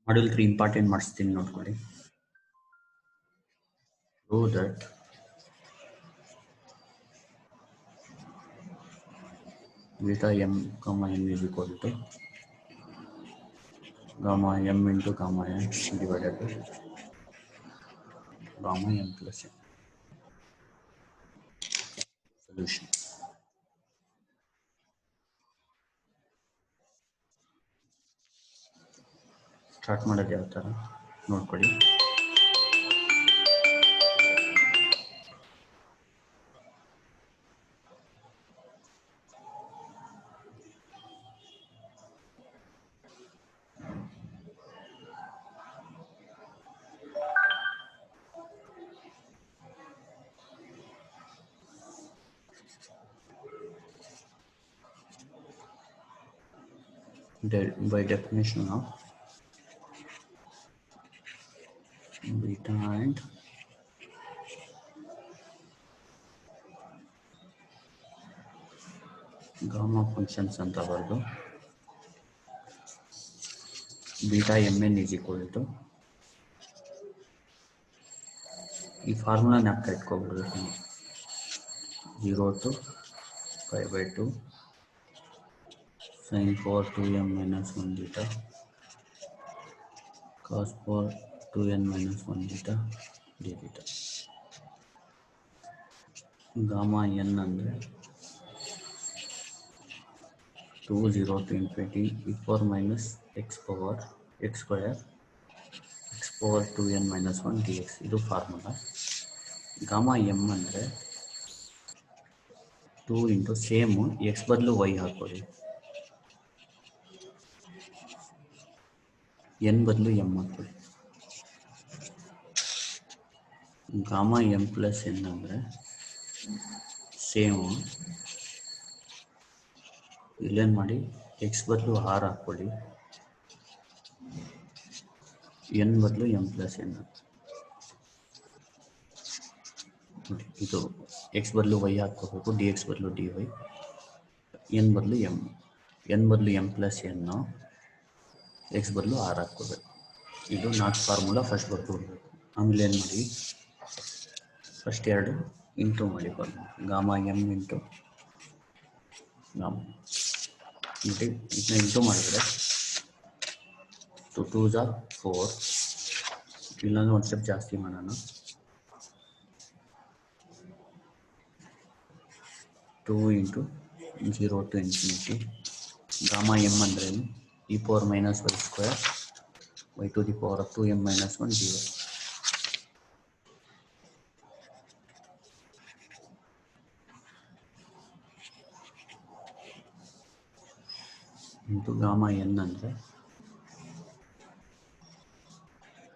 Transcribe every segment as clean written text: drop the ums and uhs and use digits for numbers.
Module 3 important ಮಾಡಿಸ್ತೀನಿ ನೋಡ್ಕೊಳ್ಳಿ. Prove that beta m comma n is equal to gamma m into gamma n divided by gamma m plus n. Solution. Start ಮಾಡೋದು ಯಾವ ಥರ ನೋಡ್ಕೊಳ್ಳಿ. By definition of beta and gamma functions ಅಂತ ಬರೆದು beta mn is equal to ಈ formula ಜ್ಞಾಪಕ ಇಟ್ಕೊಬಿಡ್ಬೇಕು. 0 to pi by 2 sin for 2m minus 1 beta cos for 2n minus 1 beta d beta. Gamma n ಅಂದರೆ 2 0 to infinity e power minus x power x square x power 2n minus 1 dx. ಇದು formula. Gamma m ಅಂದರೆ 2 into same x ಬದಲು y ಹಾಕೊಳ್ಳಿ, n ಬದಲು m ಹಾಕೊಳ್ಳಿ. Gamma m plus n ಅಂದರೆ same ಇಲ್ಲೇನು ಮಾಡಿ x ಬದಲು r ಹಾಕೊಳ್ಳಿ, n ಬದಲು m ಪ್ಲಸ್ n. ಇದು x ಬದಲು y ಹಾಕೋಬೇಕು, dx ಬದಲು dy, n ಬದಲು m, n ಬದಲು m ಪ್ಲಸ್ n, x ಬದಲು r ಹಾಕೋಬೇಕು. ಇದು 4 ಫಾರ್ಮುಲಾ ಫಸ್ಟ್ ಬರ್ಕೊಡ್ಬೇಕು. ಆಮೇಲೆ ಏನು ಮಾಡಿ, ಫಸ್ಟ್ ಎರಡು ಇಂಟು ಮಾಡಿ formula gamma m into gamma ಇದನ್ನ ಇಂಟು ಮಾಡಿದ್ರೆ 2 2 4, ಇಲ್ಲಾಂದ್ರೆ ಒಂದು ಸ್ಟೆಪ್ ಜಾಸ್ತಿ ಮಾಡೋಣ. 2 into 0 to infinity gamma m ಅಂದರೆ e power minus y square y to the power of 2m minus 1 dy. Into gamma n ಅಂದರೆ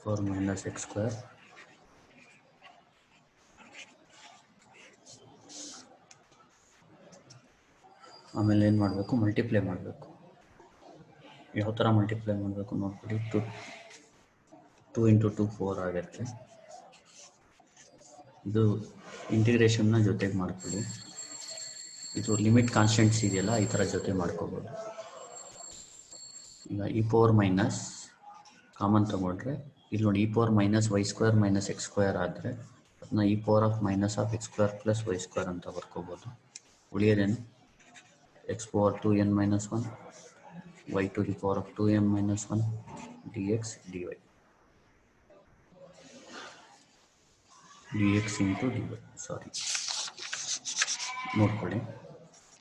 ಪವರ್ ಮೈನಸ್ x ಸ್ಕ್ವೇರ್ ಆಮೇಲೆ ಏನು ಮಾಡಬೇಕು, ಮಲ್ಟಿಪ್ಲೈ ಮಾಡಬೇಕು. ಯಾವ ಥರ ಮಲ್ಟಿಪ್ಲೈ ಮಾಡಬೇಕು ನೋಡ್ಬಿಡಿ. 2 ಇಂಟು 2 4 ಆಗುತ್ತೆ. ಇದು ಇಂಟಿಗ್ರೇಷನ್ನ ಜೊತೆಗೆ ಮಾಡ್ಕೊಳ್ಳಿ. ಇದು ಲಿಮಿಟ್ ಕಾನ್ಸ್ಟೆಂಟ್ಸ್ ಇದೆಯಲ್ಲ, ಈ ಥರ ಜೊತೆ ಮಾಡ್ಕೋಬೋದು. ಈಗ e ಪವರ್ ಮೈನಸ್ ಕಾಮನ್ ತಗೊಂಡ್ರೆ ಇಲ್ಲಿ ನೋಡಿ, e power minus y square minus x square ಆದರೆ ಅದನ್ನ e power of minus of x square plus y square ಅಂತ ಬರ್ಕೋಬೋದು. ಉಳಿಯೋದೇನು x power 2n minus 1 y to the power of 2m minus 1 dx dy dx into dy. ಸಾರಿ ನೋಡ್ಕೊಳ್ಳಿ,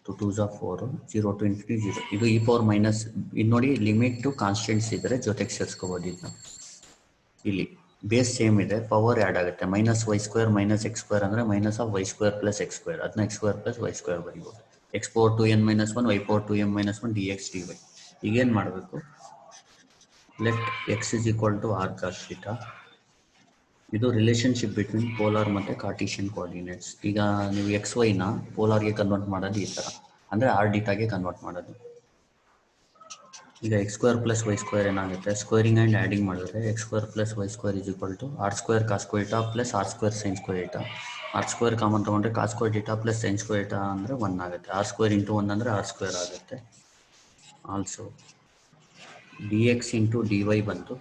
2 2 4 0 to infinity 0. ಇದು e power minus, ಇದು ನೋಡಿ limit constants ಇದ್ದರೆ ಜೊತೆಗೆ ಸೇರಿಸ್ಕೋಬೋದು. ಇದನ್ನ ಇಲ್ಲಿ ಬೇಸ್ ಸೇಮ್ ಇದೆ, ಪವರ್ ಆ್ಯಡ್ ಆಗುತ್ತೆ. Minus Y square minus X square ಅಂದರೆ minus of Y square plus X square, ಅದನ್ನ X square plus Y square ಬರೀಬೋದು. X power 2n minus 1 y power 2m minus 1 dx dy. ಈಗೇನು ಮಾಡಬೇಕು, let X is equal to R cos theta. ಇದು relationship between polar ಮತ್ತು Cartesian coordinates. ಈಗ ನೀವು X ವೈನ ಪೋಲಾರ್ಗೆ convert ಮಾಡೋದು ಈ ಥರ, ಅಂದರೆ ಆರ್ ಡಿಟಾಗೆ ಕನ್ವರ್ಟ್ ಮಾಡೋದು. ಈಗ X square plus Y square ಏನಾಗುತ್ತೆ, ಸ್ಕ್ವೇರಿಂಗ್ ಆ್ಯಂಡ್ ಆ್ಯಡಿಂಗ್ ಮಾಡಿದ್ರೆ X square plus Y square is equal to R square cos square theta plus R square sine square theta. R square common ತೊಗೊಂಡ್ರೆ cos square theta plus sine square theta ಅಂದರೆ 1 ಆಗುತ್ತೆ. R square into 1 ಅಂದರೆ R square ಆಗುತ್ತೆ. Also D X into D Y ಬಂತು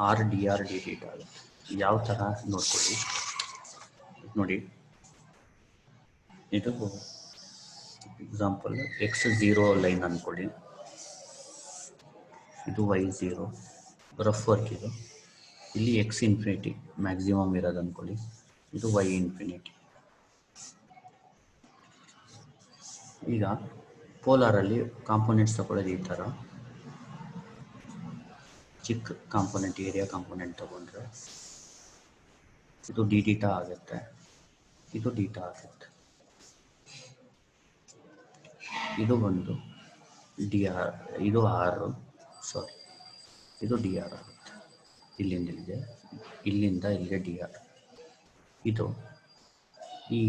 R D R D T ಆಗುತ್ತೆ. ಯಾವ ಥರ ನೋಡ್ಕೊಳ್ಳಿ ನೋಡಿ, ಇದು ಎಕ್ಸಾಂಪಲ್ ಎಕ್ಸ್ 0 ಲೈನ್ ಅಂದ್ಕೊಳ್ಳಿ, ಇದು y 0 ರಫ್ ವರ್ಕ್ ಇದು. ಇಲ್ಲಿ ಎಕ್ಸ್ ಇನ್ಫಿನಿಟಿ ಮ್ಯಾಕ್ಸಿಮಮ್ ಇರೋದು ಅಂದ್ಕೊಳ್ಳಿ, ಇದು y ಇನ್ಫಿನಿಟಿ. ಈಗ ಪೋಲಾರಲ್ಲಿ ಕಾಂಪೊನೆಂಟ್ಸ್ ತಗೊಳ್ಳೋದು ಈ ಥರ, ಚಿಕ್ಕ ಕಾಂಪೊನೆಂಟ್ ಏರಿಯಾ ಕಾಂಪೊನೆಂಟ್ ತಗೊಂಡ್ರೆ ಇದು ಡಿ ಡೀಟಾ ಆಗುತ್ತೆ, ಇದು ಡೀಟಾ ಆಗುತ್ತೆ. ಇದು ಒಂದು ಡಿ ಆರ್, ಇದು ಆರ್, ಸಾರಿ ಇದು ಡಿ ಆರ್ ಆಗುತ್ತೆ. ಇಲ್ಲಿಂದ ಇಲ್ಲಿಗೆ, ಇಲ್ಲಿಂದ ಇಲ್ಲಿಗೆ ಡಿ ಆರ್. ಇದು ಈ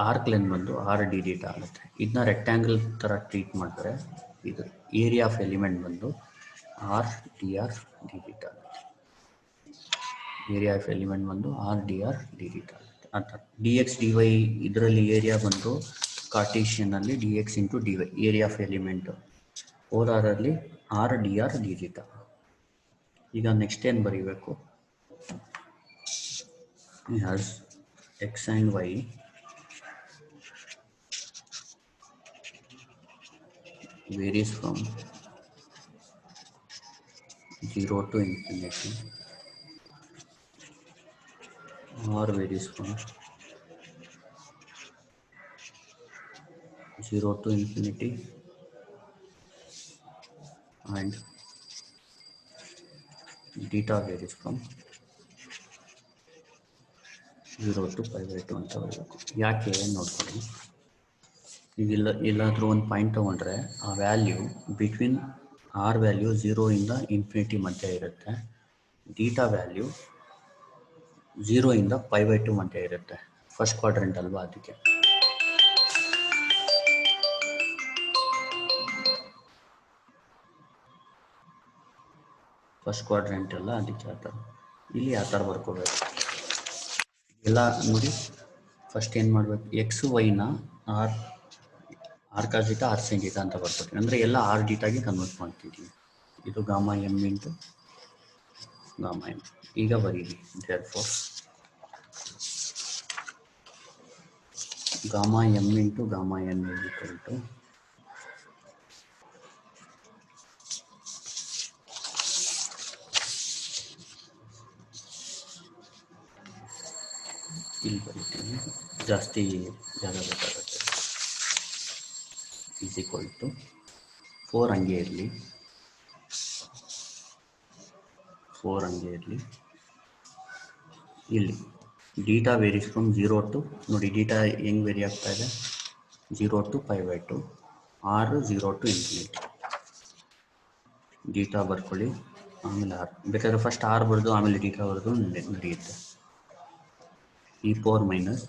ಆರ್ಕ್ ಲೆನ್ ಬಂದು ಆರ್ ಡಿ ಡೀಟಾ ಆಗುತ್ತೆ. ಇದನ್ನ ರೆಕ್ಟ್ಯಾಂಗಲ್ ಥರ ಟ್ರೀಟ್ ಮಾಡಿದ್ರೆ ಇದು ಏರಿಯಾ ಆಫ್ ಎಲಿಮೆಂಟ್ ಬಂದು R D R D theta ಆಗುತ್ತೆ. ಏರಿಯಾ ಆಫ್ ಎಲಿಮೆಂಟ್ ಬಂದು R D R D theta ಆಗುತ್ತೆ. ಆ ಥರ ಡಿ ಎಕ್ಸ್ ಡಿ ವೈ, ಇದರಲ್ಲಿ ಏರಿಯಾ ಬಂದು ಕಾರ್ಟೀಷಿಯನಲ್ಲಿ D X into D Y area of element, ಪೋಲಾರಲ್ಲಿ R D R D theta. ಈಗ ನೆಕ್ಸ್ಟ್ ಏನು ಬರೀಬೇಕು, has X and Y varies from 0 to infinity or varies from 0 to infinity and data varies from 0 to pi by 2 ಅಂತ ಬರಬೇಕು. ಯಾಕೆ ನೋಡ್ಕೊಳ್ಳಿ, ಈಗಿಲ್ಲ ಎಲ್ಲಾದರೂ ಒಂದು ಪಾಯಿಂಟ್ ತೊಗೊಂಡ್ರೆ ಆ ವ್ಯಾಲ್ಯೂ ಬಿಟ್ವೀನ್ ಆರ್ ವ್ಯಾಲ್ಯೂ 0 ಇಂದ ಇನ್ಫಿನಿಟಿ ಮಧ್ಯೆ ಇರುತ್ತೆ, ಡೀಟಾ ವ್ಯಾಲ್ಯೂ 0 ಇಂದ pi by 2 ಮಧ್ಯೆ ಇರುತ್ತೆ. ಫಸ್ಟ್ ಕ್ವಾಡ್ರೆಂಟ್ ಅಲ್ವಾ, ಅದಕ್ಕೆ ಫಸ್ಟ್ ಕ್ವಾಡ್ರೆಂಟ್ ಎಲ್ಲ ಅದಕ್ಕೆ ಆ ಥರ. ಇಲ್ಲಿ ಆ ಥರ ಬರ್ಕೋಬೇಕು ಎಲ್ಲ ನೋಡಿ. ಫಸ್ಟ್ ಏನು ಮಾಡಬೇಕು, ಎಕ್ಸ್ ವೈನ R cos theta R sine theta ಅಂತ ಬರ್ಕೊತೀನಿ, ಅಂದರೆ ಎಲ್ಲ ಆರ್ ಡೀಟಾಗೆ ಕನ್ವರ್ಟ್ ಮಾಡ್ತಿದ್ದೀವಿ. ಇದು gamma M into gamma M. ಈಗ ಬರೀರಿ, therefore gamma M into gamma N equal to ಇಲ್ಲಿ ಬರೀತೀನಿ, ಜಾಸ್ತಿ ಜಾಗ ಬೇಕಾಗುತ್ತೆ. ಈಸ್ ಈಕ್ವಲ್ ಟು 4 ಹಂಗೆ ಇರಲಿ, 4 ಹಂಗೆ ಇರಲಿ. ಇಲ್ಲಿ ಡೀಟಾ ವೇರೀಸ್ ಫ್ರಮ್ 0 ಟು, ನೋಡಿ ಡೀಟಾ ಹೆಂಗೆ ವೇರಿ ಆಗ್ತಾ ಇದೆ, 0 to pi by 2, R 0 to infinity. Theta ಬರ್ಕೊಳ್ಳಿ, ಆಮೇಲೆ ಆರ್ ಬೇಕಾದ್ರೆ ಫಸ್ಟ್ ಆರ್ ಬರೆದು ಆಮೇಲೆ ಡೀಟಾ ಬರೆದು ನಡೆಯುತ್ತೆ. ಈ power minus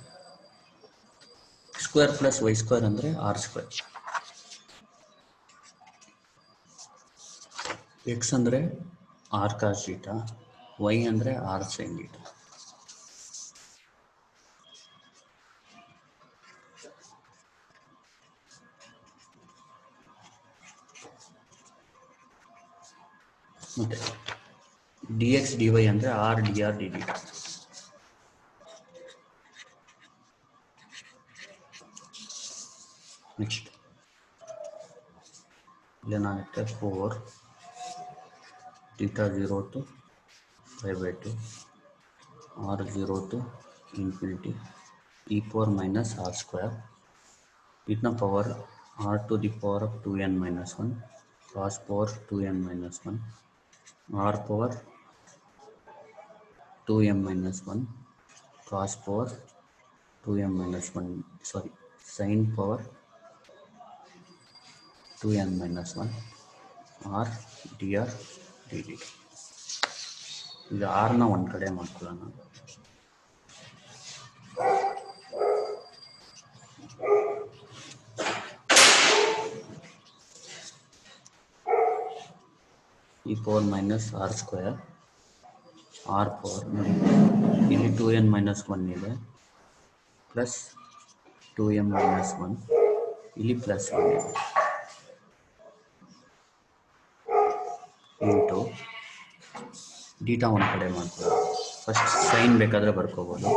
square plus Y square ಅಂದರೆ ಆರ್ ಸ್ಕ್ವೇರ್. ಎಕ್ಸ್ ಅಂದರೆ ಆರ್ ಕಾಸ್ ಡೀಟಾ, ವೈ ಅಂದರೆ ಆರ್ ಸೈನ್ ಡೀಟಾ. ಮತ್ತೆ ಡಿ ಎಕ್ಸ್ ಡಿ ವೈ ಅಂದರೆ R D R D theta. Next ಇಲ್ಲೇನಾಗುತ್ತೆ, 4 theta 0 to pi by 2 R 0 to infinity E power minus R square. ಇದನ್ನ power R to the power of 2n minus 1 cos power 2n minus 1 R power 2m minus 1 cos power 2m minus 1, sorry sine power 2n minus 1 R D R D D. ಈಗ ಆರ್ನ ಒಂದು ಕಡೆ ಮಾಡ್ಕೊಳ್ಳೋಣ. ಈ power minus R square, R power ನೋಡಿ ಇಲ್ಲಿ 2n minus 1 ಇದೆ, plus 2m minus 1, ಇಲ್ಲಿ ಪ್ಲಸ್ 1 ಇದೆ, ಇಂಟು ಡೀಟಾ ಒಂದು ಕಡೆ ಮಾಡ್ಕೊಳ್ಳಿ. ಫಸ್ಟ್ ಸೈನ್ ಬೇಕಾದರೆ ಬರ್ಕೋಬೋದು,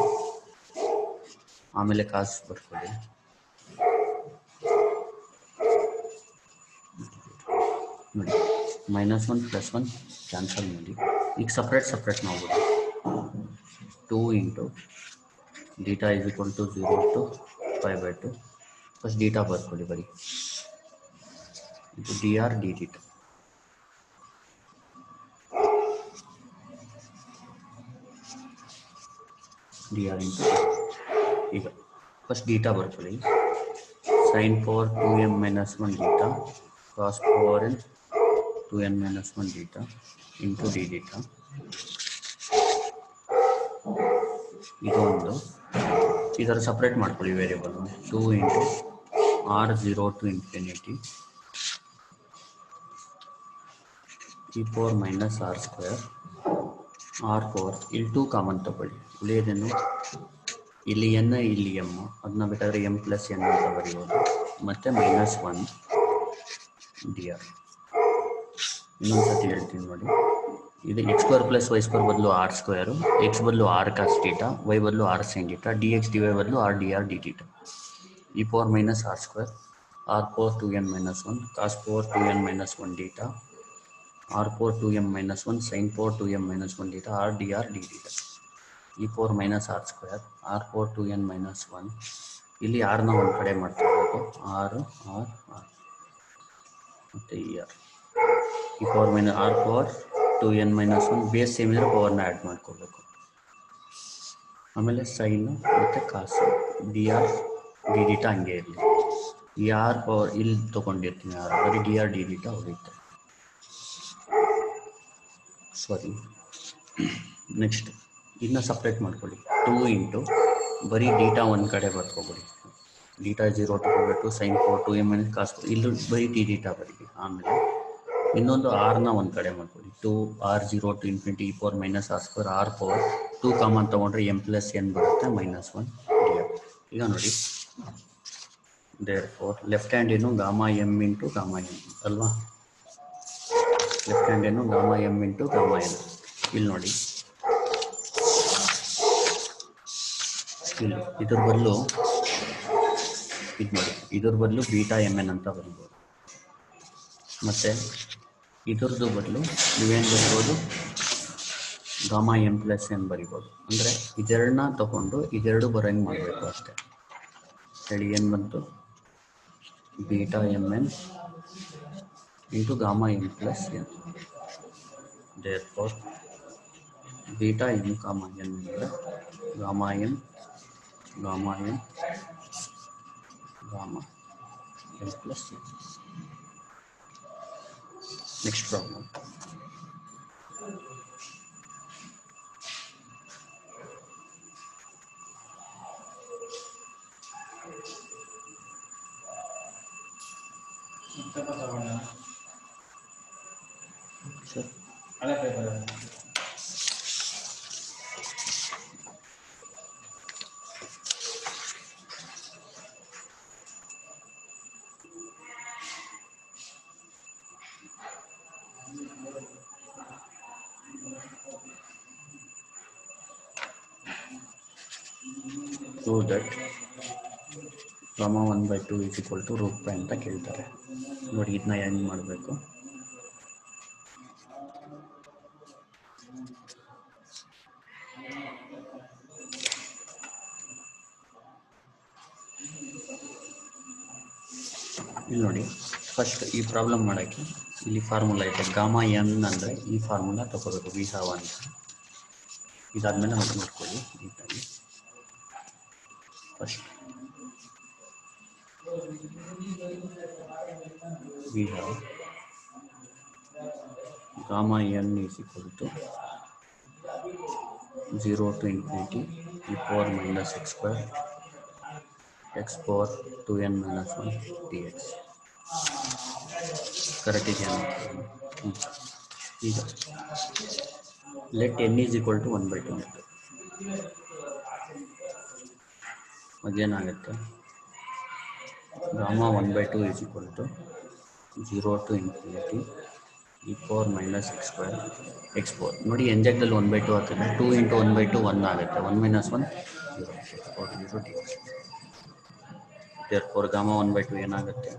ಆಮೇಲೆ ಕಾಸು ಬರ್ಕೊಳ್ಳಿ. ನೋಡಿ -1 +1 ಕ್ಯಾನ್ಸಲ್ ಮಾಡಿ. ಈಗ ಸಪ್ರೇಟ್ ಮಾಡ್ಬೋದು. 2 into theta = 0 to π/2. First theta ಬರ್ಕೊಳ್ಳಿ ಬರೀ, ಇದು dr dθ. dr ಇಂಟು ಈಗ ಫಸ್ಟ್ ಡೀಟಾ ಬರ್ಕೊಳ್ಳಿ. sin power 2m - 1 theta cos power 2n - 1 theta into D theta. ಇದೊಂದು ಇದರ ಸಪ್ರೇಟ್ ಮಾಡ್ಕೊಳ್ಳಿ variable. 2 into r0 to infinity e power -r², r power ಇಲ್ಲಿ 2 ಕಾಮನ್ ತಗೊಳ್ಳಿ. ಉಳಿಯೋದೇನು, ಇಲ್ಲಿ n ಇಲ್ಲಿ m, ಅದನ್ನ ಬೇಕಾದರೆ m + n ಅಂತ ಬರೀಬೋದು. ಮತ್ತು -1 dr. ಇನ್ನೊಂದು ಸತಿ ಹೇಳ್ತೀನಿ ನೋಡಿ, ಇದು x² + y² ಬದಲು r², x ಬದಲು r cos θ, y ಬದಲು r sin θ, dx dy ಬದಲು r dr dθ. e power -r², r power 2n - 1 cos power 2n - 1 dθ, r power 2m - 1 sin power 2m - 1 dθ, r dr dθ. e power -r², r power 2n - 1, ಇಲ್ಲಿ rನ ಒಂದು ಕಡೆ ಮಾಡ್ತಾ ಇರೋದು, r ಮತ್ತು r. e power r power 2n - 1 base same ಇದ್ರೆ ಪವರ್ನ add ಮಾಡ್ಕೋಬೇಕು. ಆಮೇಲೆ sign ಮತ್ತು ಕಾಸು dr dθ ಹಂಗೆ ಇರಲಿ. ಈ r ಪವರ್ ಇಲ್ಲಿ ತೊಗೊಂಡಿರ್ತೀನಿ, r ಬರೀ dr dθ ಹೊಡೆಯುತ್ತೆ. ಸಾರಿ, ನೆಕ್ಸ್ಟ್ ಇದನ್ನ ಸಪ್ರೇಟ್ ಮಾಡ್ಕೊಳ್ಳಿ. 2 ಇಂಟು ಬರೀ ಡೀಟಾ ಒಂದು ಕಡೆ ಬರ್ಕೊಬಿಡಿ. Theta 0 to π/2 sin power 2m - cos, ಇಲ್ಲಿ ಬರೀ ಡಿ ಡೀಟಾ ಬರೀರಿ. ಆಮೇಲೆ ಇನ್ನೊಂದು rನ ಒಂದು ಕಡೆ ಮಾಡ್ಕೊಳ್ಳಿ. 2 r0 to infinity e power -r², r power 2 common ತೊಗೊಂಡ್ರೆ m + n ಬರುತ್ತೆ, -1 dr. ಈಗ ನೋಡಿ, ದೇರ್ಫೋರ್ ಲೆಫ್ಟ್ ಹ್ಯಾಂಡ್ ಏನು Γm ಇಂಟು Γn ಅಲ್ವಾ? ಲೆಫ್ಟ್ ಹ್ಯಾಂಡ್ ಏನು Γm ಇಂಟು Γn. ಇಲ್ಲಿ ನೋಡಿ, ಇಲ್ಲಿ ಇದ್ರ ಬದಲು ಇದು ನೋಡಿ, ಇದ್ರ ಬದಲು βmn ಅಂತ ಬರಿಬೋದು. ಮತ್ತು ಇದ್ರದ್ದು ಬದಲು ನೀವೇನು ಬರಿಬೋದು, Γm + n ಬರಿಬೋದು. ಅಂದರೆ ಇದೆರಡನ್ನ ತಗೊಂಡು ಇದೆರಡು ಬರೋಂಗೆ ಮಾಡಬೇಕು ಅಷ್ಟೇ. ಹೇಳಿ ಏನು ಬಂತು? βmn into Γm + n. therefore βm, n ಅಂದರೆ Γm + n. Next problem. Sir prove that Γ 1/2 = √π ಅಂತ ಕೇಳ್ತಾರೆ. ನೋಡಿ, ಇದನ್ನ ಹೆಂಗೆ ಮಾಡಬೇಕು? ಇಲ್ಲಿ ನೋಡಿ, ಫಸ್ಟ್ ಈ ಪ್ರಾಬ್ಲಮ್ ಮಾಡೋಕ್ಕೆ ಇಲ್ಲಿ ಫಾರ್ಮುಲಾ ಇದೆ. Γn ಅಂದರೆ ಈ ಫಾರ್ಮುಲಾ ತಗೋಬೇಕು, v have ಅಂತ. ಇದಾದಮೇಲೆ ಮತ್ತೆ ನೋಡ್ಕೊಳ್ಳಿ ನೀಟಾಗಿ. First we have Γn = 0 to infinity e power -x² x power 2n - 1 dx. Correct ಇದೆಯಾ? ಈಗ ಲೆಟ್ n = 1/2 ಅಂತ. ಅದೇನಾಗುತ್ತೆ? Γ 1/2 = 0 to infinity e power minus x square x power ನೋಡಿ ಎಂಜೆಕ್ಟಲ್ಲಿ 1/2 ಹಾಕಿದ್ರೆ 2 × 1/2 1 ಆಗುತ್ತೆ 1 - 1 0 x power 0 dx therefore gamma 1/2 ಏನಾಗುತ್ತೆ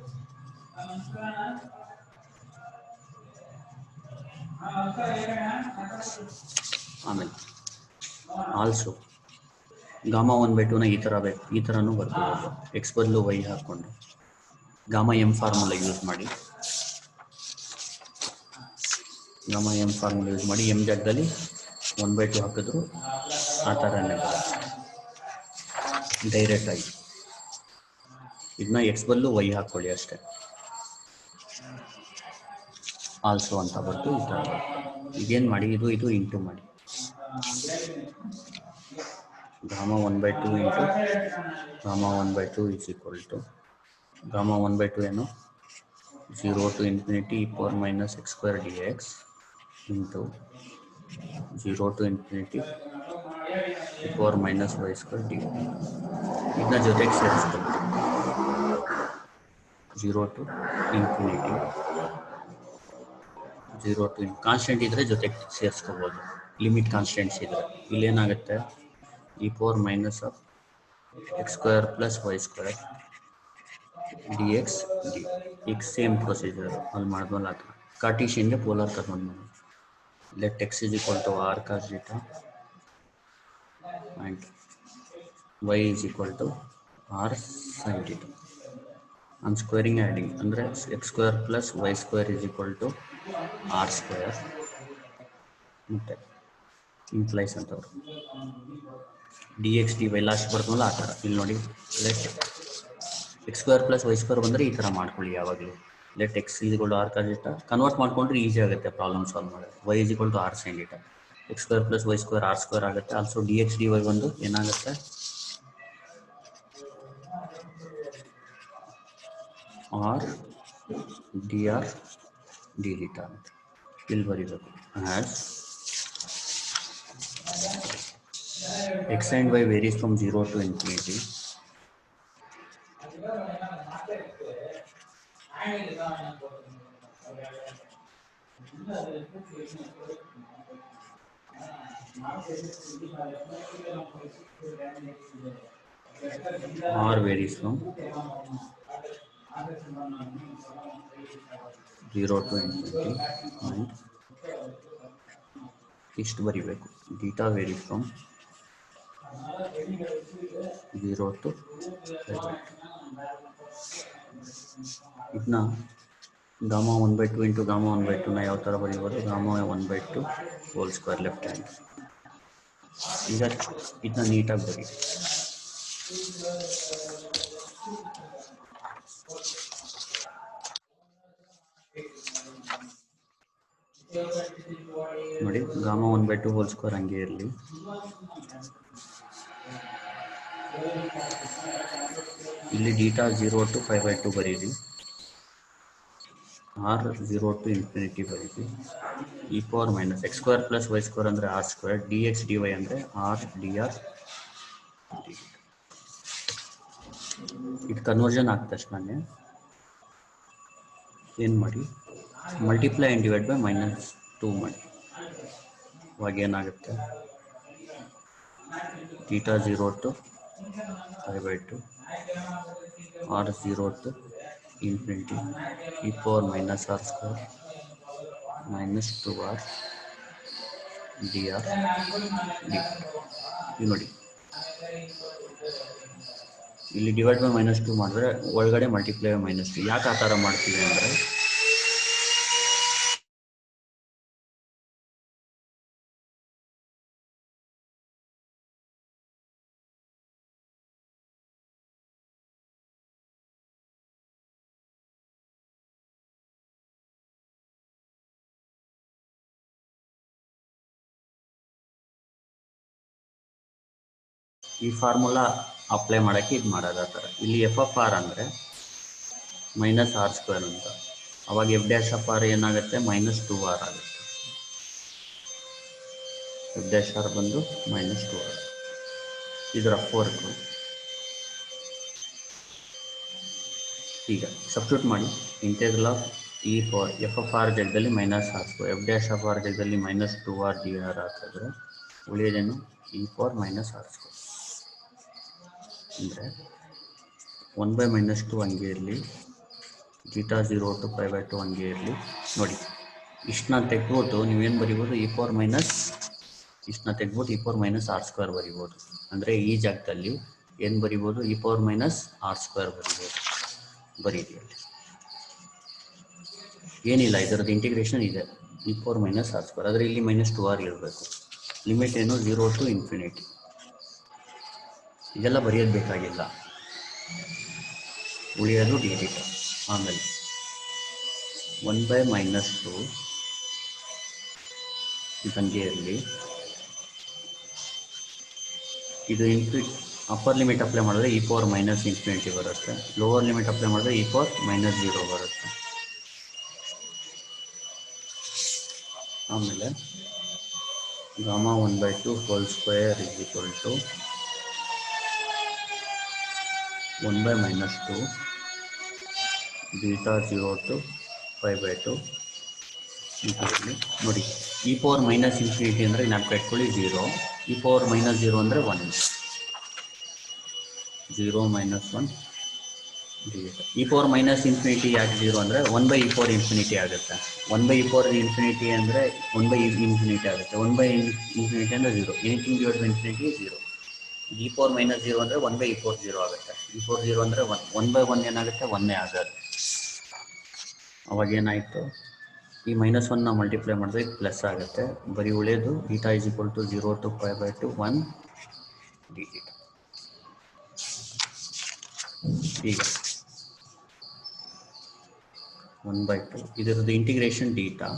ಆಮೇಲೆ ಆಲ್ಸೋ ಗಾಮಾ 1/2 ನ ಈ ಥರನೂ ಬರ್ಕೋಬೋದು ಎಕ್ಸ್ ಬದಲು ವೈ ಹಾಕ್ಕೊಂಡು ಗಾಮಾ ಎಮ್ ಫಾರ್ಮುಲಾ ಯೂಸ್ ಮಾಡಿ ಎಮ್ ಜಾಗದಲ್ಲಿ 1/2 ಹಾಕಿದ್ರು ಆ ಥರನೇ ಬರುತ್ತೆ ಡೈರೆಕ್ಟ್ ಆಗಿ ಇದನ್ನ ಎಕ್ಸ್ ಬದಲು ವೈ ಹಾಕ್ಕೊಳ್ಳಿ ಅಷ್ಟೇ ಆಲ್ಸೋ ಅಂತ ಬರ್ತು ಈ ಥರ ಈಗೇನು ಮಾಡಿ ಇದು ಇಂಟು ಮಾಡಿ gamma 1/2 into gamma 1/2 is equal to gamma 1/2 ಏನು 0 to infinity e power minus x square dx into 0 to infinity e power minus y square dx ಇದನ್ನ ಜೊತೆಗೆ ಸೇರಿಸ್ಕೊಂಡು 0 to infinity 0 to ಕಾನ್ಸ್ಟೆಂಟ್ ಇದ್ರೆ ಜೊತೆಗೆ ಸೇರಿಸ್ಕೋಬೋದು ಲಿಮಿಟ್ ಕಾನ್ಸ್ಟೆಂಟ್ಸ್ ಇದ್ರೆ ಇಲ್ಲೇನಾಗುತ್ತೆ e power minus of x square plus y square dx ಈಗ same procedure ಅಲ್ಲಿ ಮಾಡಿದ್ವಲ್ಲ ಅದು ಕಾರ್ಟೀಷಿಯನ್ಗೆ polar ತಗೊಂಡು ಮಾಡಿ let x is equal to r cos theta and y is equal to r sin theta. I'm squaring adding ಅಂದರೆ x square plus y square is equal to r square ಮತ್ತೆ implies ಅಂತವ್ರು D X D Y last ಬರ್ತವಲ್ಲ ಆ ಥರ ಇಲ್ಲಿ ನೋಡಿ let X square plus Y square ಬಂದರೆ ಈ ಥರ ಮಾಡ್ಕೊಳ್ಳಿ ಯಾವಾಗಲೂ let X is equal to R cos theta convert ಮಾಡ್ಕೊಂಡ್ರೆ ಈಸಿ ಆಗುತ್ತೆ ಪ್ರಾಬ್ಲಮ್ ಸಾಲ್ವ್ ಮಾಡೋದು Y is equal to R sine theta X square plus Y square R square ಆಗುತ್ತೆ also D X D Y ಬಂದು ಏನಾಗುತ್ತೆ R D R D theta ಅಂತ ಇಲ್ಲಿ ಬರೀಬೇಕು as x and y varies from 0 to infinity. R varies from 0 to infinity and ಇಷ್ಟು ಬರೀಬೇಕು theta varies from 0 to ಇದನ್ನ gamma 1/2 into gamma 1/2ನ ಯಾವ ಥರ ಬರೀಬೋದು gamma 1/2 whole square left hand ಈಗ ಇದನ್ನ ನೀಟಾಗಿ ಬರೀ ನೋಡಿ ಗಾಮಾ 1/2 ಹೋಲ್ ಸ್ಕ್ವೇರ್ ಹಂಗೆ ಇರಲಿ ಇಲ್ಲಿ ಡೀಟಾ 0 to 5/2 ಬರೀರಿ ಆರ್ 0 to infinity ಬರೀರಿ e power minus x square plus y square ಅಂದರೆ r square dx dy ಅಂದರೆ r dr ಇದು ಕನ್ವರ್ಷನ್ ಆದ ತಕ್ಷಣ ಏನು ಮಾಡಿ ಮಲ್ಟಿಪ್ಲೈ ಆ್ಯಂಡ್ ಡಿವೈಡ್ ಬೈ -2 ಮಾಡಿ ಅವಾಗ ಏನಾಗುತ್ತೆ theta 0 to 5/2 r 0 to infinity e power minus r square minus 2r dr dy ನೋಡಿ ಇಲ್ಲಿ ಡಿವೈಡ್ ಬೈ -2 ಮಾಡಿದ್ರೆ ಒಳಗಡೆ ಮಲ್ಟಿಪ್ಲೈ ಬೈ -2 ಯಾಕೆ ಆ ಥರ ಮಾಡ್ತೀವಿ ಅಂದರೆ ಈ ಫಾರ್ಮುಲಾ ಅಪ್ಲೈ ಮಾಡೋಕ್ಕೆ ಇದು ಮಾಡೋದು ಆ ಥರ ಇಲ್ಲಿ ಎಫ್ ಆಫ್ ಆರ್ ಅಂದರೆ -r² ಅಂತ ಅವಾಗ ಎಫ್ ಡ್ಯಾಶ್ ಆಫ್ ಆರ್ ಏನಾಗುತ್ತೆ -2r ಆಗುತ್ತೆ ಎಫ್ ಡ್ಯಾಶ್ ಆರ್ ಬಂದು -2r ಇದರ ಫೋರ್ಕು ಈಗ ಸಬ್ಸ್ಟಿಟ್ಯೂಟ್ ಮಾಡಿ integral of E power F of R ಜಾಗದಲ್ಲಿ ಮೈನಸ್ ಹಾಕು, ಎಫ್ ಡ್ಯಾಶ್ ಆಫ್ ಆರ್ ಜಾಗದಲ್ಲಿ ಮೈನಸ್ 2r dr ಹಾಕಿದ್ರೆ ಉಳಿಯೋದೇನು E power minus R square. ಅಂದರೆ 1/-2 ಹಂಗೆ ಇರಲಿ, ಥೀಟಾ 0 to π/2 ಹಂಗೆ ಇರಲಿ. ನೋಡಿ ಇಷ್ಟನ್ನ ತೆಗ್ಬಿಟ್ಟು ನೀವೇನು ಬರಿಬೋದು, ಇ ಪವರ್ ಮೈನಸ್ ಇಷ್ಟನ್ನ ತೆಗ್ಬಿಟ್ಟು E power minus R square ಬರಿಬೋದು. ಅಂದರೆ ಈ ಜಾಗದಲ್ಲಿ ಏನು ಬರಿಬೋದು, E power minus R square ಬರಿಬೋದು. ಬರೀರಿ ಅಲ್ಲಿ ಏನಿಲ್ಲ, ಇದರದ್ದು ಇಂಟಿಗ್ರೇಷನ್ ಇದೆ E power minus R square. ಆದರೆ ಇಲ್ಲಿ -2r ಇರಬೇಕು. ಲಿಮಿಟ್ ಏನು 0 to ಇನ್ಫಿನಿಟಿ. ಇದೆಲ್ಲ ಬರೆಯೋದು ಬೇಕಾಗಿಲ್ಲ, ಉಳಿಯೋದು ಡಿ ಥೀಟಾ. ಆಮೇಲೆ 1/-2 ಇದಂಗೆ ಇರಲಿ. ಇದು ಅಪ್ಪರ್ ಲಿಮಿಟ್ ಅಪ್ಲೈ ಮಾಡಿದ್ರೆ ಇ ಪವರ್ ಮೈನಸ್ ಇನ್ಫಿನಿಟಿ ಬರುತ್ತೆ, ಲೋವರ್ ಲಿಮಿಟ್ ಅಪ್ಲೈ ಮಾಡಿದ್ರೆ ಇ ಪವರ್ -0 ಬರುತ್ತೆ. ಆಮೇಲೆ gamma 1/2 whole square is equal to 1/-2 beta 0 to π/2 ಇರಲಿ. ನೋಡಿ ಇ ಪವರ್ ಮೈನಸ್ ಇನ್ಫಿನಿಟಿ ಅಂದರೆ ಜ್ಞಾಪಕ ಇಟ್ಕೊಳ್ಳಿ 0, ಇ ಪವರ್ -0 ಅಂದರೆ 1, 0 - 1 ಇ ಪವರ್ ಮೈನಸ್ ಇನ್ಫಿನಿಟಿ ಯಾಕೆ 0 ಅಂದರೆ 1/e⁻∞ ಆಗುತ್ತೆ. 1/e⁻∞ ಅಂದರೆ 1/∞ ಆಗುತ್ತೆ. 1/∞ ಅಂದರೆ 0, anything divided by infinity 0. E power -0 ಅಂದರೆ 1/e⁻0 ಆಗುತ್ತೆ. e⁻0 ಅಂದರೆ 1/1 ಏನಾಗುತ್ತೆ, 1 ಆಗುತ್ತೆ. ಅವಾಗ ಏನಾಯಿತು, ಈ -1ನ ಮಲ್ಟಿಪ್ಲೈ ಮಾಡಿದ್ರೆ ಇದು ಪ್ಲಸ್ ಆಗುತ್ತೆ. ಬರೀ ಉಳಿಯೋದು ಥೀಟಾ = 0 to π/2 1 ಡಿ ಥೀಟಾ. ಈಗ 1/2 ಇದರದ್ದು ಇಂಟಿಗ್ರೇಷನ್ ಡೀಟಾ.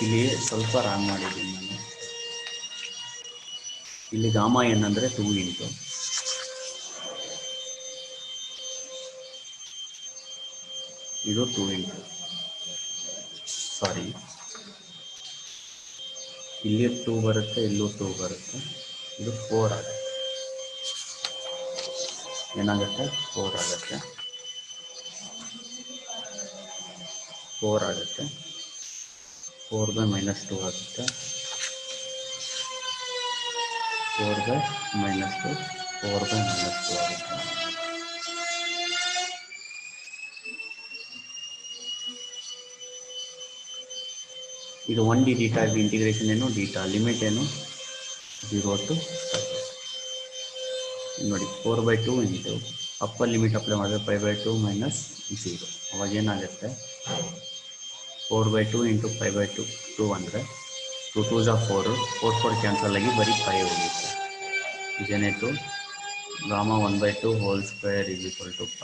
ಇಲ್ಲಿ ಸ್ವಲ್ಪ ರಾಂಗ್ ಮಾಡಿದ್ದೀನಿ ನಾನು. ಇಲ್ಲಿ ಗಾಮಾ ಎನ್ ಅಂದರೆ 2 ಇಂಟು ಇದು 2 ಇಂಟು ಸಾರಿ, ಇಲ್ಲಿ 2 ಬರುತ್ತೆ, ಇಲ್ಲೂ 2 ಬರುತ್ತೆ, ಇದು 4 ಆಗುತ್ತೆ. ಏನಾಗುತ್ತೆ, 4 ಆಗುತ್ತೆ, 4 ಆಗುತ್ತೆ. 4/-2 ಆಗುತ್ತೆ, 4/-2 4/-2 ಆಗುತ್ತೆ. ಇದು 1 ಡಿ ಥೀಟಾ. ಇಂಟಿಗ್ರೇಷನ್ ಏನು, ಡೀಟಾ ಲಿಮಿಟ್ ಏನು 0 to ನೋಡಿ 4/2 ಇಂಟು ಅಪ್ಪರ್ ಲಿಮಿಟ್ ಅಪ್ಲೈ ಮಾಡಿದ್ರೆ π/2 - 0. ಅವಾಗ ಏನಾಗುತ್ತೆ, 4/2 ಇಂಟು π/2 2 ಅಂದರೆ 2 2s are 4, 4 ಕ್ಯಾನ್ಸಲ್ ಆಗಿ ಬರೀ 5 ಹೋಗುತ್ತೆ. ಇದೇನಾಯಿತು, gamma 1/2 whole square is equal to π.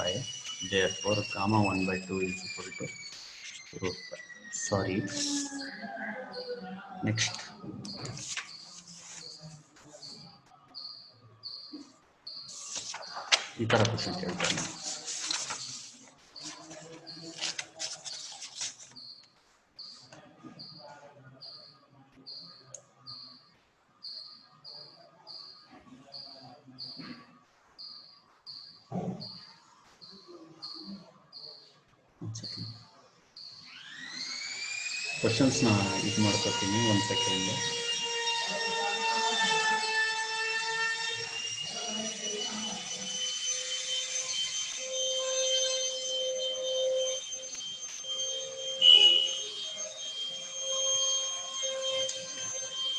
Therefore gamma 1/2 is equal to √π. Sorry, next ಈ ಥರ ಕ್ವಶನ್ ಕೇಳ್ತಾನೆ. ಕ್ವಶನ್ಸ್ನ ಇದು ಮಾಡ್ಕೊತೀನಿ, 1 second.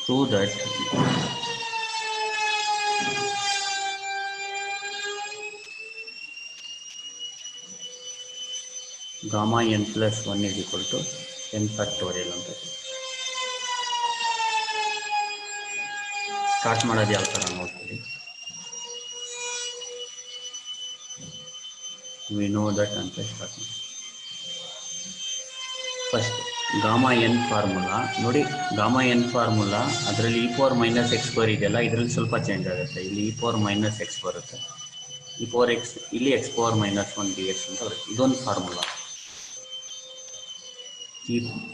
Prove that gamma n plus 1 is equal to n factorial ಅಂತ. ಸ್ಟಾರ್ಟ್ ಮಾಡೋದು ಯಾವ ಥರ ನೋಡ್ತೀವಿ. ವಿ ನೋ ದಟ್ ಅಂತ ಸ್ಟಾರ್ಟ್ ಮಾಡಿ. ಫಸ್ಟ್ ಗಾಮಾ ಎನ್ ಫಾರ್ಮುಲಾ ನೋಡಿ. ಗಾಮಾ ಎನ್ ಫಾರ್ಮುಲಾ ಅದರಲ್ಲಿ e⁻⁻x² ಇದೆಯಲ್ಲ, ಇದರಲ್ಲಿ ಸ್ವಲ್ಪ ಚೇಂಜ್ ಆಗುತ್ತೆ. ಇಲ್ಲಿ e⁻⁻x ಬರುತ್ತೆ, e⁻x ಇಲ್ಲಿ x⁻−1 dx ಅಂತ ಬರುತ್ತೆ. ಇದೊಂದು ಫಾರ್ಮುಲಾ.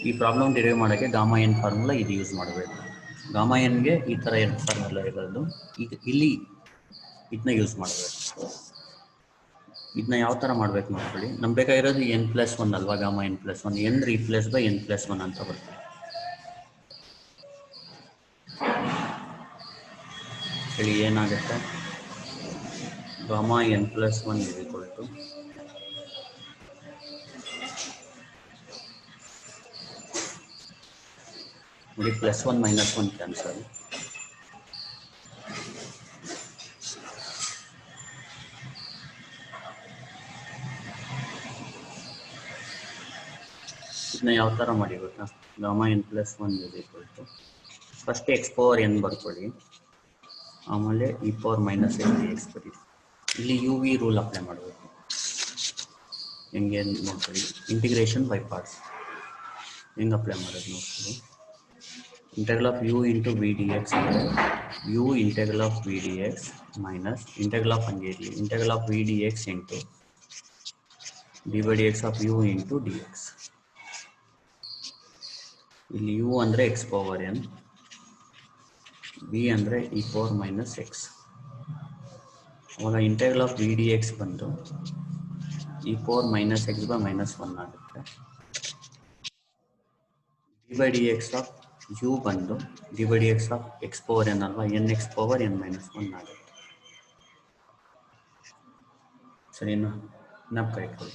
ಈ ಪ್ರಾಬ್ಲಮ್ ಡಿರೈವ್ ಮಾಡೋಕ್ಕೆ ಗಾಮಾ ಎನ್ ಫಾರ್ಮುಲಾ ಇದು ಯೂಸ್ ಮಾಡಬೇಕು. ಗಾಮಾ ಎನ್ಗೆ ಈ ಥರ 2 ಫಾರ್ಮುಲಾ ಇರೋದು. ಈಗ ಇಲ್ಲಿ ಇದನ್ನ ಯೂಸ್ ಮಾಡಬೇಕು. ಇದನ್ನ ಯಾವ ಥರ ಮಾಡ್ಬೇಕು ನೋಡ್ಕೊಳ್ಳಿ. ನಮ್ಗೆ ಬೇಕಾಗಿರೋದು n+1 ಅಲ್ವಾ, gamma n+1, n replace by n+1 ಅಂತ ಬರ್ತದೆ. ಹೇಳಿ ಏನಾಗುತ್ತೆ, gamma n+1 is equal to ನೋಡಿ +1 -1 ಕ್ಯಾನ್ಸಲ್. ಇದನ್ನ ಯಾವ ಥರ ಮಾಡಿ ಗೊತ್ತಾ, gamma n+1 is equal to first x⁴n ಬರ್ಕೊಳ್ಳಿ, ಆಮೇಲೆ e⁻⁻x ಬರೀ. ಇಲ್ಲಿ UV ರೂಲ್ ಅಪ್ಲೈ ಮಾಡಬೇಕು. ಹೆಂಗೆ ನೋಡ್ಕೊಳ್ಳಿ, ಇಂಟಿಗ್ರೇಷನ್ ಬೈ ಪಾರ್ಟ್ಸ್ ಹೆಂಗೆ ಅಪ್ಲೈ ಮಾಡೋದು ನೋಡ್ಕೊಳ್ಳಿ. Integral of u into v d x ಅಂದರೆ u integral of v d x minus integral of ಹಂಗೆ ಇರಲಿ integral of v d X into d by d x of u into d x. ಇಲ್ಲಿ u ಅಂದರೆ x⁴n, v ಅಂದರೆ e⁻⁻x. ಅವಾಗ integral of v d x ಬಂದು e⁻⁻x by -1 ಆಗುತ್ತೆ. D by d x of u ಬಂದು D by d x of x⁴n ಅಲ್ವಾ, nx⁻n−1 ಆಗುತ್ತೆ. ಸರಿನಾ, ಜ್ಞಾಪಕ ಇಟ್ಕೊಳ್ಳಿ.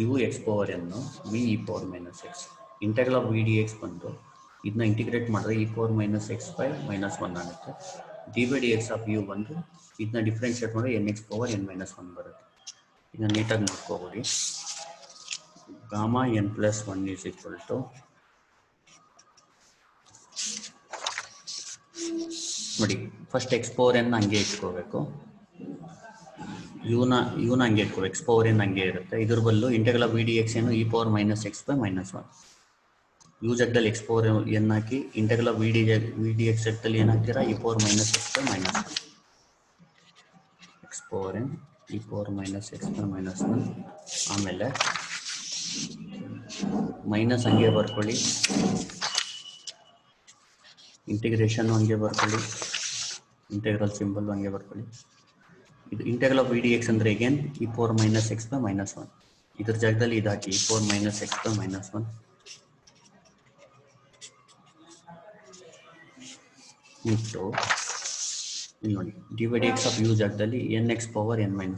u x⁴n, v e⁻⁻x. Integral of v d x ಬಂದು ಇದನ್ನ ಇಂಟಿಗ್ರೇಟ್ ಮಾಡಿದ್ರೆ e⁻⁻x ಬೈ -1 ಆಗುತ್ತೆ. D by d x of u ಬಂದು ಇದನ್ನ ಡಿಫ್ರೆನ್ಷಿಯೇಟ್ ಮಾಡಿದ್ರೆ nx⁻n−1 ಬರುತ್ತೆ. ಇದನ್ನ ನೀಟಾಗಿ ನೋಡ್ಕೋಬೋದು. Gamma n+1 is equal to ನೋಡಿ ಫಸ್ಟ್ x⁴n ಹಂಗೆ ಇಟ್ಕೋಬೇಕು, ಯುನ ಹಂಗೆ ಇಟ್ಕೋಬೇಕು, x⁴n ಹಂಗೆ ಇರುತ್ತೆ. ಇದ್ರ ಬದಲು integral of v d x ಏನು e⁻⁻x ಬೈ -1. ಯು ಜಗದಲ್ಲಿ x⁴n ಹಾಕಿ integral of v d x ಜಗದಲ್ಲಿ ಏನು ಹಾಕ್ತೀರಾ e⁻⁻x by -1. x⁴n e⁻⁻x by -1. ಆಮೇಲೆ ಮೈನಸ್ ಹಂಗೆ ಬರ್ಕೊಳ್ಳಿ, ಇಂಟಿಗ್ರೇಷನ್ ಹಂಗೆ ಬರ್ಕೊಳ್ಳಿ, ಇಂಟೆಗ್ರಲ್ ಸಿಂಬಲ್ ಹಂಗೆ ಬರ್ಕೊಳ್ಳಿ. ಇದು integral of v d x ಅಂದರೆ ಅಗೇನ್ e⁻⁻x ಬೈ -1. ಇದ್ರ ಜಾಗದಲ್ಲಿ ಇದು ಹಾಕಿ e⁻⁻x ಬೈ -1 ಇಂಟು ಇಲ್ಲಿ ನೋಡಿ d by d x of u ಜಾಗದಲ್ಲಿ nx⁻n−1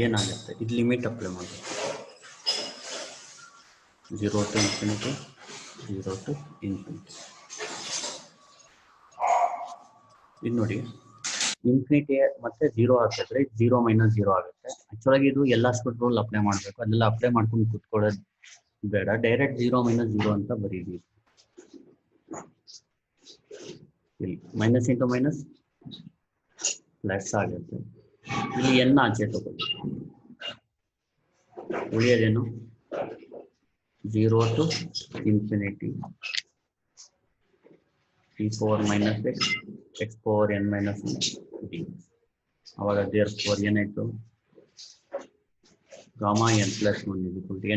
ಏನಾಗುತ್ತೆ, ಇದು ಲಿಮಿಟ್ ಅಪ್ಲೈ ಮಾಡಬೇಕು. 0 to infinity, 0 to infinity. ಇದು ನೋಡಿ ಇನ್ಫಿನಿಟಿ ಮತ್ತೆ 0 ಹಾಕಿದ್ರೆ 0 - 0 ಆಗುತ್ತೆ. ಆಕ್ಚುಲಾಗಿ ಇದು ಎಲ್ಲ ಸ್ಕ್ವೇರ್ ರೂಲ್ ಅಪ್ಲೈ ಮಾಡಬೇಕು, ಅದೆಲ್ಲ ಅಪ್ಲೈ ಮಾಡ್ಕೊಂಡು ಕೂತ್ಕೊಳ್ಳೋದು ಬೇಡ, ಡೈರೆಕ್ಟ್ 0 - 0 ಅಂತ ಬರೀರಿ. ಇಲ್ಲಿ ಮೈನಸ್ ಇಂಟು ಮೈನಸ್ ಪ್ಲಸ್ ಆಗುತ್ತೆ. ಇಲ್ಲಿ n ಆಚೆ ತಗೊಳ್ಳಿ, ಉಳಿಯೋದೇನು 0 to infinity e⁻⁻x x⁻n−1 d. ಅವಾಗ therefore ಏನಾಯ್ತು, ಗಾಮಾ n+1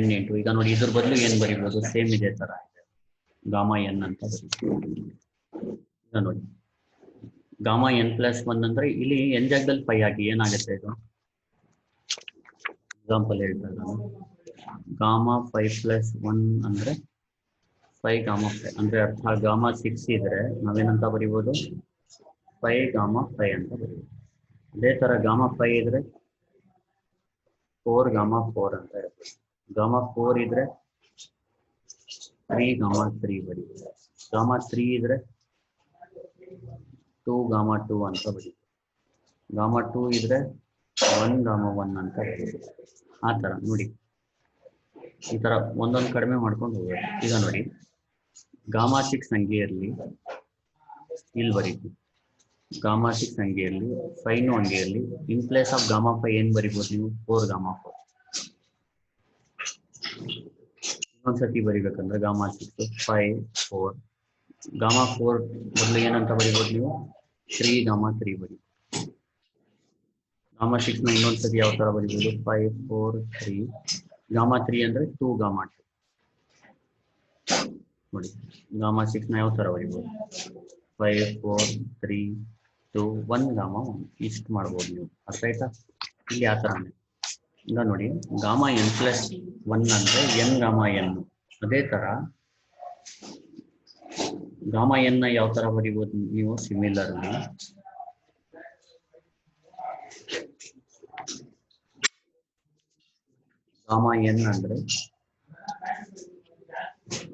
n ಇಂಟು, ಈಗ ನೋಡಿ ಇದ್ರ ಬದಲು ಏನು ಬರೀಬೋದು, ಸೇಮ್ ಇದೇ ಥರ ಇದೆ, ಗಾಮಾ n ಅಂತ ಬರೀಬೋದು. ಈಗ ನೋಡಿ ಗಾಮಾ n+1 ಅಂದರೆ ಇಲ್ಲಿ n ಜಾಗದಲ್ಲಿ 5 ಆಗಿ ಏನಾಗುತ್ತೆ, ಇದು ಎಕ್ಸಾಂಪಲ್ ಹೇಳ್ತಾ ಇದ್ದಾನೆ. ಗಾಮಾ 5+1 ಅಂದರೆ 5 ಗಾಮಾ 5 ಅಂದರೆ ಅರ್ಥ ಗಾಮಾ 6 ಇದ್ರೆ ನಾವೇನಂತ ಬರಿಬೋದು, 5 ಗಾಮಾ 5 ಅಂತ ಬರೀಬೋದು. ಅದೇ ಥರ ಗಾಮಾ 5 ಇದ್ರೆ 4 ಗಾಮಾ 4 ಅಂತ ಇರ್ಬೋದು. ಗಾಮಾ 4 ಇದ್ರೆ 3 ಗಾಮಾ 3 ಬರೀಬೋದು. ಗಾಮಾ 3 ಇದ್ರೆ 2 ಗಾಮಾ 2 ಅಂತ ಬರೀಬೋದು. ಗಾಮಾ 2 ಇದ್ರೆ 1 ಗಾಮಾ 1 ಅಂತ ಬರೀಬೋದು. ಆ ಥರ ನೋಡಿ, ಈ ಥರ ಒಂದೊಂದು ಕಡಿಮೆ ಮಾಡ್ಕೊಂಡು ಹೋಗ್ಬೇಕು. ಈಗ ನೋಡಿ ಗಾಮಾ 6 ಹಂಗೆ ಇರಲಿ, ಇಲ್ಲಿ ಬರೀತೀವಿ ಗಾಮಾ 6 ಹಂಗೆ ಇರಲಿ, 5 ಹಂಗೆ ಇರಲಿ. ಇನ್ ಪ್ಲೇಸ್ ಆಫ್ ಗಾಮಾ 5 ಏನು ಬರಿಬೋದು ನೀವು, 4 ಗಾಮಾ 4. ಇನ್ನೊಂದ್ಸತಿ ಬರಿಬೇಕಂದ್ರೆ ಗಾಮಾ 6 5 4, ಗಾಮಾ 4 ಬದಲು ಏನಂತ ಬರಿಬೋದು ನೀವು, 3 ಗಾಮಾ 3 ಬರೀಬೋದು. ಗಾಮಾ 6ನ ಇನ್ನೊಂದ್ಸತಿ ಯಾವ ಥರ ಬರಿಬೋದು, 5 4 3, ಗಾಮಾ 3 ಅಂದರೆ 2 ಗಾಮಾ 2. ನೋಡಿ ಗಾಮಾ 6 ನ ಯಾವ ತರ ಬರೀಬಹುದು 5 4 3 2 1 ಗಾಮಾ 1 ಇಷ್ಟು ಮಾಡ್ಬೋದು ನೀವು ಅರ್ಥ ಆಯ್ತಾ ಇಲ್ಲಿ ಆ ಥರನೇ ಈಗ ನೋಡಿ ಗಾಮಾ ಎನ್ ಪ್ಲಸ್ 1 ಅಂದರೆ ಎನ್ ಗಾಮಾ ಎನ್ ಅದೇ ಥರ ಗಾಮಾ ಎನ್ನ ಯಾವ ಥರ ಬರೀಬೋದು ನೀವು ಸಿಮಿಲರ್ಲಿ ಗಾಮಾ ಎನ್ ಅಂದರೆ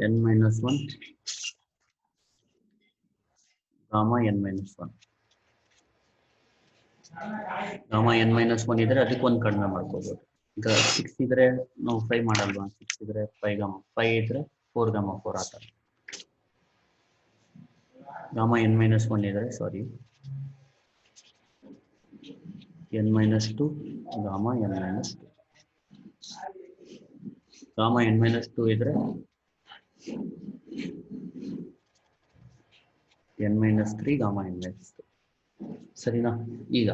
N minus 1 gamma N minus 1 gamma N minus 1 ಇದ್ರೆ ಅದಕ್ಕೆ ಒಂದು ಕಡಿಮೆ ಮಾಡ್ಕೋಬಹುದು ಈಗ 6 ಇದ್ರೆ ನಾವು 5 ಮಾಡಲ್ವಾ 6 ಇದ್ರೆ 5 ಗಾಮಾ 5 ಇದ್ರೆ 4 ಗಾಮಾ 4 ಆ ಥರ ಗಾಮಾ ಎನ್ ಮೈನಸ್ 1 ಇದ್ರೆ sorry N minus 2 gamma N minus 2 gamma N minus 2 ಇದ್ರೆ N minus 3 gamma N minus 2 ಸರಿನಾ ಈಗ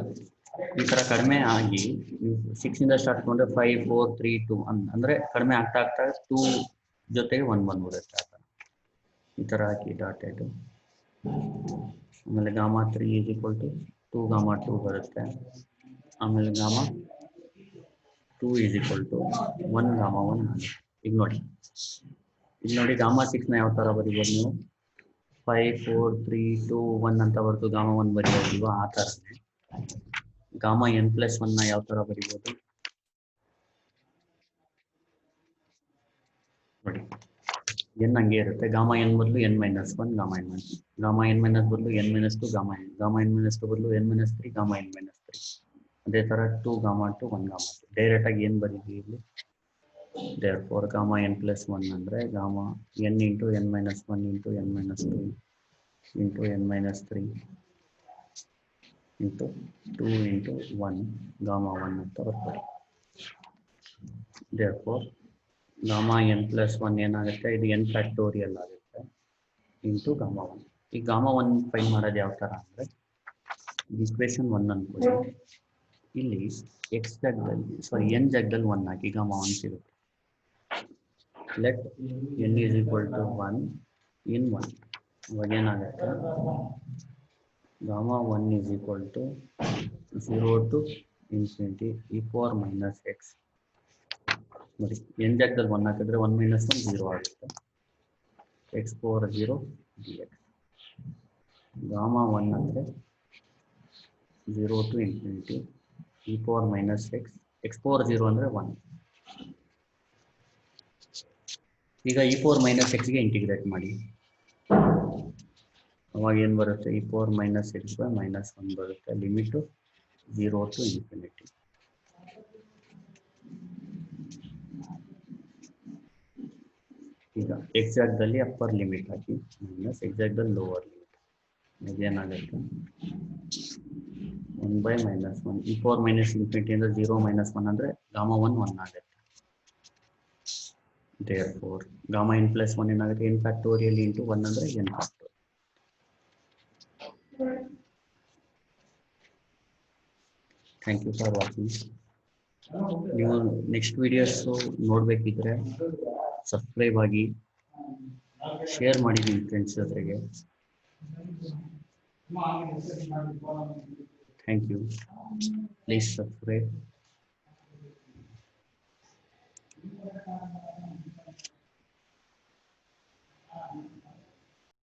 ಈ ತರ ಕಡಿಮೆ ಆಗಿ 6 ಇಂದ ಸ್ಟಾರ್ಟ್ ಕೊಂಡ್ರೆ 5 4 3 2 ಅಂದ್ರೆ ಕಡಿಮೆ ಆಗ್ತಾ ಆಗ್ತಾ 2 ಜೊತೆಗೆ 1 ಬಂದ್ಬಿಡುತ್ತೆ ಆ ಥರ ಈ ಥರ ಹಾಕಿ ಡಾಟೆಡ್ ಆಮೇಲೆ gamma 3 is equal to 2 gamma 2 ಬರುತ್ತೆ ಆಮೇಲೆ gamma 2 is equal to 1 gamma 1 ಈಗ ನೋಡಿ ಗಾಮಾ 6 ನ ಯಾವ ಥರ ಬರೀಬೋದು ನೀವು 5 4 3 2 1 ಅಂತ ಬರ್ತು ಗಾಮಾ 1 ಬರೆಯೋದಿಲ್ವಾ ಆ ಥರನೇ ಗಾಮಾ ಎನ್ ಪ್ಲಸ್ 1 ನ ಯಾವ ಥರ ಬರೀಬೋದು ನೋಡಿ ಎನ್ ಹಂಗೆ ಇರುತ್ತೆ ಗಾಮಾ ಎನ್ ಬದಲು N minus 1 gamma N minus gamma N minus ಬದಲು N minus 2 gamma N minus 2 ಬದಲು N minus 3 gamma N minus 3 ಅದೇ ಥರ 2 ಗಾಮಾ 2 1 ಗಾಮಾ 2 ಡೈರೆಕ್ಟ್ ಆಗಿ ಏನು ಬರೀತೀವಿ ಇಲ್ಲಿ therefore ಗಾಮಾ ಎನ್ ಪ್ಲಸ್ 1 ಅಂದರೆ gamma N into N minus 1 into N minus 2 into N minus 3 into 2 into 1 gamma 1 ಅಂತ ಬರ್ತಾರೆ therefore gamma N plus 1 ಏನಾಗುತ್ತೆ ಇದು ಎನ್ ಫ್ಯಾಕ್ಟೋರಿಯಲ್ ಆಗುತ್ತೆ ಇಂಟು ಗಾಮಾ 1 ಈ ಗಾಮಾ 1 ಫೈನ್ ಮಾಡೋದು ಯಾವ ಥರ ಅಂದರೆ ಈಕ್ವೇಷನ್ 1 ಅನ್ಕೊಳ್ಳಿ ಇಲ್ಲಿ ಎಕ್ಸ್ ಜಾಗದಲ್ಲಿ ಸಾರಿ ಎನ್ ಜಾಗದಲ್ಲಿ 1 ಹಾಕಿ ಗಾಮಾ 1 ಸಿಗುತ್ತೆ let n is equal to 1 in 1 ಇವಾಗ ಏನಾಗುತ್ತೆ gamma 1 is equal to 0 to infinity E power minus x ನೋಡಿ ಎನ್ ಜಾಗದಲ್ಲಿ 1 ಹಾಕಿದ್ರೆ 1 ಮೈನಸ್ 1 0 ಆಗುತ್ತೆ x power 0 d x gamma 1 ಅಂದರೆ 0 to infinity E power minus x power 0 ಅಂದರೆ 1 ಈಗ ಇ ಪವರ್ ಮೈನಸ್ ಎಕ್ಸ್ಗೆ ಇಂಟಿಗ್ರೇಟ್ ಮಾಡಿ ಅವಾಗ ಏನು ಬರುತ್ತೆ e power minus x by minus 1 ಬರುತ್ತೆ ಲಿಮಿಟು 0 ಟು ಇನ್ಫಿನಿಟಿ ಈಗ ಎಕ್ಸಾಕ್ಟ್ದಲ್ಲಿ ಅಪ್ಪರ್ ಲಿಮಿಟ್ ಹಾಕಿ ಮೈನಸ್ ಎಕ್ಸಾಕ್ಟ್ದಲ್ಲಿ ಲೋವರ್ ಲಿಮಿಟ್ ಇದೇನಾಗುತ್ತೆ 1 by minus 1 E power minus infinity ಅಂದರೆ 0 ಮೈನಸ್ 1 ಅಂದರೆ ಗಾಮಾ 1 1 ಆಗುತ್ತೆ therefore ಗಾಮಾ ಎನ್ ಪ್ಲಸ್ 1 ಏನಾಗುತ್ತೆ ಎನ್ ಫ್ಯಾಕ್ಟೋರಿಯಲ್ ಇಂಟು 1 ಅಂದರೆ n factorial thank you for watching ನೀವು ನೆಕ್ಸ್ಟ್ ವಿಡಿಯೋಸು ನೋಡಬೇಕಿದ್ರೆ ಸಬ್ಸ್ಕ್ರೈಬ್ ಆಗಿ ಶೇರ್ ಮಾಡಿ ನಿಮ್ಮ ಫ್ರೆಂಡ್ಸ್ ಜೊತೆಗೆ ಥ್ಯಾಂಕ್ ಯು ಪ್ಲೀಸ್ ಸಬ್ಸ್ಕ್ರೈಬ್